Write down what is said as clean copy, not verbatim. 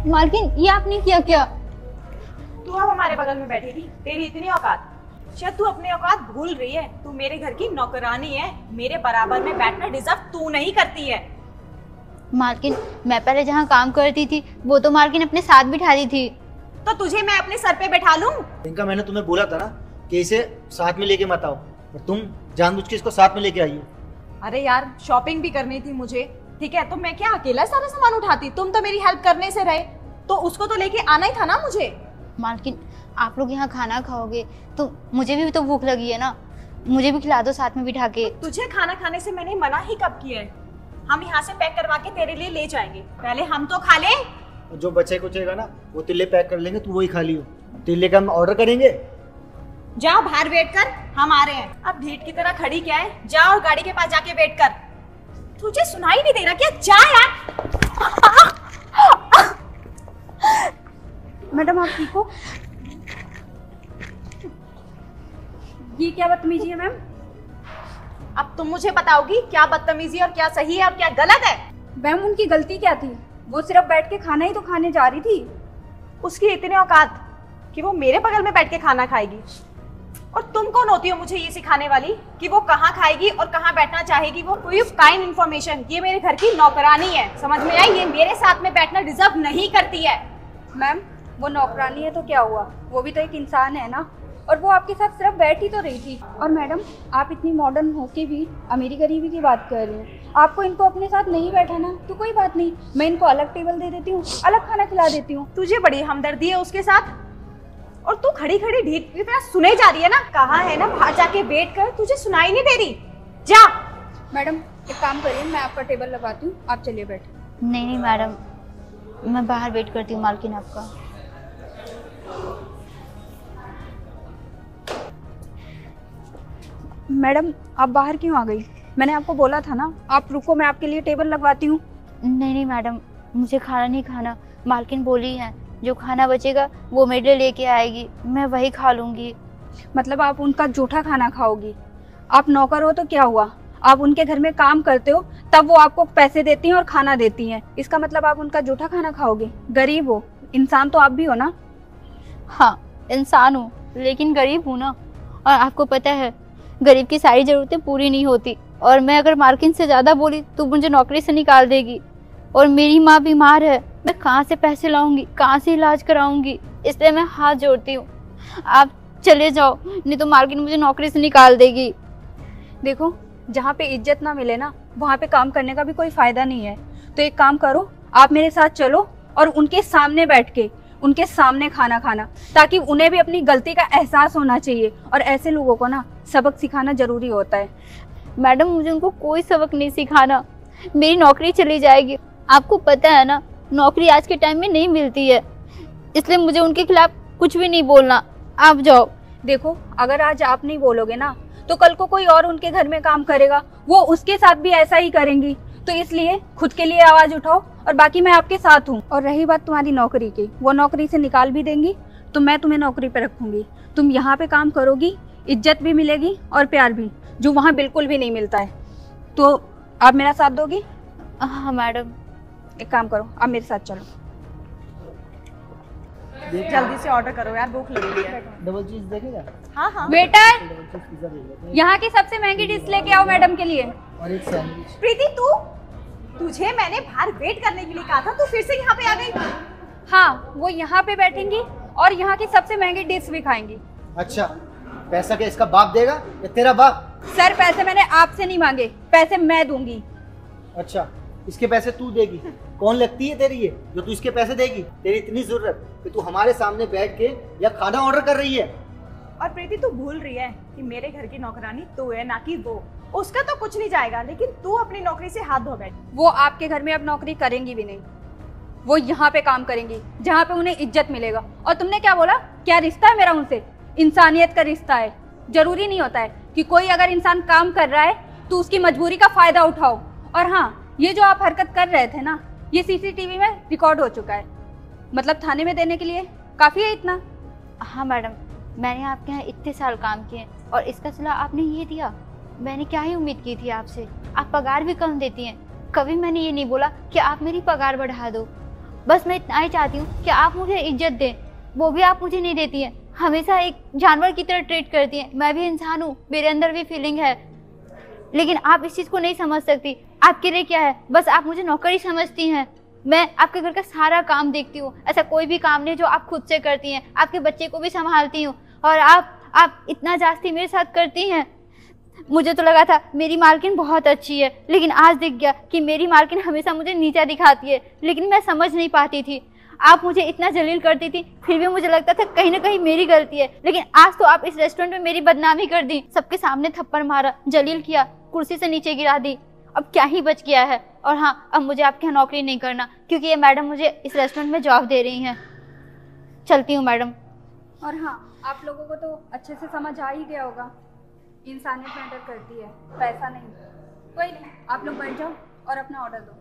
मालकिन ये आपने किया क्या? तू अब हमारे बगल में बैठी थी, तेरी इतनी औकात? शायद तू अपनी औकात भूल रही है। तू मेरे घर की नौकरानी है, मेरे बराबर में बैठना डिजर्व तू नहीं करती है। मालकिन मैं पहले जहाँ काम करती थी वो तो मालकिन अपने साथ बिठाती थी। तो तुझे मैं अपने सर पे बैठा लूं? इनका मैंने तुम्हें बोला था ना कि इसे साथ में लेके मत आओ, और तुम जानबूझ के इसको साथ में लेके आई हो। अरे यार, शॉपिंग भी करनी थी मुझे, ठीक है? तो मैं क्या अकेला सारा सामान उठाती? तुम तो मेरी हेल्प करने से रहे, तो उसको तो लेके आना ही था ना मुझे। मालकिन आप लोग यहाँ खाना खाओगे तो मुझे भी तो भूख लगी है ना, मुझे भी खिला दो साथ में बिठा के। तुझे खाना खाने से मैंने मना ही कब किया है? हम यहाँ से पैक करवा के तेरे लिए ले जाएंगे, पहले हम तो खा ले। जो बचे कुचेगा ना वो तिल्ले पैक कर लेंगे, तू वही खा लियो। तिल्ले का हम ऑर्डर करेंगे। जा बाहर वेट कर, हम आ रहे हैं। अब ढीठ की तरह खड़ी क्या है? जा और गाड़ी के पास जाके वेट कर। तुझे सुनाई नहीं दे रहा क्या? जा यार। मैडम आप ठीक हो? ये क्या बदतमीजी है मैम? अब तुम मुझे बताओगी क्या बदतमीजी और क्या सही है और क्या गलत है? मैम उनकी गलती क्या थी? वो सिर्फ बैठ के खाना ही तो खाने जा रही थी। उसकी इतनी औकात कि वो मेरे बगल में बैठ के खाना खाएगी। और तुम कौन होती हो मुझे ये सिखाने वाली कि वो कहाँ खाएगी और कहाँ बैठना चाहेगी? वो कोई काइंड इन्फॉर्मेशन। ये मेरे घर की नौकरानी है, समझ में आई? ये मेरे साथ में बैठना डिजर्व नहीं करती है। मैम वो नौकरानी है तो क्या हुआ, वो भी तो एक इंसान है ना, और वो आपके साथ सिर्फ बैठ ही तो रही थी। और मैडम आप इतनी मॉडर्न होके भी अमीरी गरीबी की बात कर रही हैं। आपको इनको अपने साथ नहीं बैठाना तो कोई बात नहीं, मैं इनको अलग टेबल दे देती हूँ, अलग खाना खिला देती हूँ। तुझे बड़ी हमदर्दी है उसके साथ, और तू खड़ी खड़ी ढीठ की तरह सुने जा रही है ना। कहाँ है ना, बाहर जाके वेट कर, तुझे सुनाई नहीं दे रही? जा। मैडम एक काम करिए, मैं आपका टेबल लगाती हूँ, आप चलिए बैठे। नहीं नहीं मैडम, मैं बाहर वेट करती हूँ मालकिन आपका। मैडम आप बाहर क्यों आ गई? मैंने आपको बोला था ना, आप रुको मैं आपके लिए टेबल लगवाती हूँ। नहीं नहीं मैडम, मुझे खाना नहीं खाना। मालकिन बोली है जो खाना बचेगा वो मेरे लिए लेके आएगी, मैं वही खा लूँगी। मतलब आप उनका जूठा खाना खाओगी? आप नौकर हो तो क्या हुआ, आप उनके घर में काम करते हो तब वो आपको पैसे देती हैं और खाना देती हैं, इसका मतलब आप उनका जूठा खाना खाओगे? गरीब हो, इंसान तो आप भी हो ना। हाँ इंसान हूँ लेकिन गरीब हूँ ना, और आपको पता है गरीब की सारी ज़रूरतें पूरी नहीं होती, और मैं अगर मालकिन से ज़्यादा बोली तो मुझे नौकरी से निकाल देगी, और मेरी माँ बीमार है, मैं कहाँ से पैसे लाऊंगी, कहाँ से इलाज कराऊंगी? इसलिए मैं हाथ जोड़ती हूँ, आप चले जाओ, नहीं तो मालकिन मुझे नौकरी से निकाल देगी। देखो जहाँ पे इज्जत ना मिले ना वहाँ पे काम करने का भी कोई फायदा नहीं है। तो एक काम करो, आप मेरे साथ चलो और उनके सामने बैठ के उनके सामने खाना खाना, ताकि उन्हें भी अपनी गलती का एहसास होना चाहिए, और ऐसे लोगों को ना सबक सिखाना जरूरी होता है। मैडम मुझे उनको कोई सबक नहीं सिखाना, मेरी नौकरी चली जाएगी। आपको पता है ना नौकरी आज के टाइम में नहीं मिलती है, इसलिए मुझे उनके खिलाफ कुछ भी नहीं बोलना, आप जाओ। देखो अगर आज आप नहीं बोलोगे ना तो कल को कोई और उनके घर में काम करेगा, वो उसके साथ भी ऐसा ही करेंगी। तो इसलिए खुद के लिए आवाज उठाओ, और बाकी मैं आपके साथ हूँ। और रही बात तुम्हारी नौकरी की, वो नौकरी से निकाल भी देंगी तो मैं तुम्हें नौकरी पे रखूंगी। तुम यहाँ पे काम करोगी, इज्जत भी मिलेगी और प्यार भी, जो वहाँ बिल्कुल भी नहीं मिलता है। तो आप मेरा साथ दोगी? हाँ मैडम। एक काम करो, आप मेरे साथ चलो। जल्दी से ऑर्डर करो यार, भूख लगी है। डबल चीज देखेगा? हाँ हाँ। वेटर डबल चीज पिज्जा दे देते हैं, यहाँ की सबसे महंगी डिश लेके आओ मैडम के लिए। और एक सैंडविच। प्रीति तुझे मैंने बाहर वेट करने के लिए कहा था, तू फिर से यहाँ पे आ गई। हाँ वो यहाँ पे बैठेंगी और यहाँ की सबसे महंगी डिश भी खाएंगी। अच्छा पैसा क्या इसका बाप देगा या तेरा बाप? सर पैसे मैंने आपसे नहीं मांगे, पैसे मैं दूंगी। अच्छा इसके पैसे तू देगी? कौन लगती है तेरी ये जो तू इसके पैसे देगी? तेरी इतनी जरूरत कि तू हमारे सामने बैठ के या खाना ऑर्डर कर रही है? और प्रीति तू भूल रही है कि मेरे घर की नौकरानी तू है, ना कि वो। उसका तो कुछ नहीं जाएगा, लेकिन तू अपनी नौकरी से हाथ धो बैठ। वो आपके घर में अब नौकरी करेंगी भी नहीं, वो यहाँ पे काम करेंगी जहाँ पे उन्हें इज्जत मिलेगा। और तुमने क्या बोला, क्या रिश्ता है मेरा उनसे? इंसानियत का रिश्ता है। जरूरी नहीं होता है कि कोई अगर इंसान काम कर रहा है तो उसकी मजबूरी का फायदा उठाओ। और हाँ, ये जो आप हरकत कर रहे थे ना, ये सीसीटीवी में रिकॉर्ड हो चुका है, मतलब थाने में देने के लिए काफी है इतना। हाँ मैडम, मैंने आपके यहाँ इतने साल काम किए और इसका सिला आपने ये दिया, मैंने क्या ही उम्मीद की थी आपसे। आप पगार भी कम देती हैं, कभी मैंने ये नहीं बोला कि आप मेरी पगार बढ़ा दो। बस मैं इतना ही चाहती हूँ कि आप मुझे इज्जत दें, वो भी आप मुझे नहीं देती हैं, हमेशा एक जानवर की तरह ट्रीट करती हैं। मैं भी इंसान हूँ, मेरे अंदर भी फीलिंग है, लेकिन आप इस चीज़ को नहीं समझ सकती। आपके लिए क्या है, बस आप मुझे नौकरी समझती हैं। मैं आपके घर का सारा काम देखती हूँ, ऐसा कोई भी काम नहीं जो आप खुद से करती हैं। आपके बच्चे को भी संभालती हूँ और आप इतना जास्ती मेरे साथ करती हैं। मुझे तो लगा था मेरी मालकिन बहुत अच्छी है, लेकिन आज दिख गया कि मेरी मालकिन हमेशा मुझे नीचा दिखाती है, लेकिन मैं समझ नहीं पाती थी। आप मुझे इतना जलील करती थी, फिर भी मुझे लगता था कहीं ना कहीं मेरी गलती है, लेकिन आज तो आप इस रेस्टोरेंट में मेरी बदनामी कर दी, सबके सामने थप्पड़ मारा, जलील किया, कुर्सी से नीचे गिरा दी। अब क्या ही बच गया है। और हाँ, अब मुझे आपके यहाँ नौकरी नहीं करना, क्योंकि ये मैडम मुझे इस रेस्टोरेंट में जॉब दे रही हैं। चलती हूँ मैडम। और हाँ, आप लोगों को तो अच्छे से समझ आ ही गया होगा, इंसानियत मैटर करती है, पैसा नहीं। कोई नहीं, आप लोग बैठ जाओ और अपना ऑर्डर दो।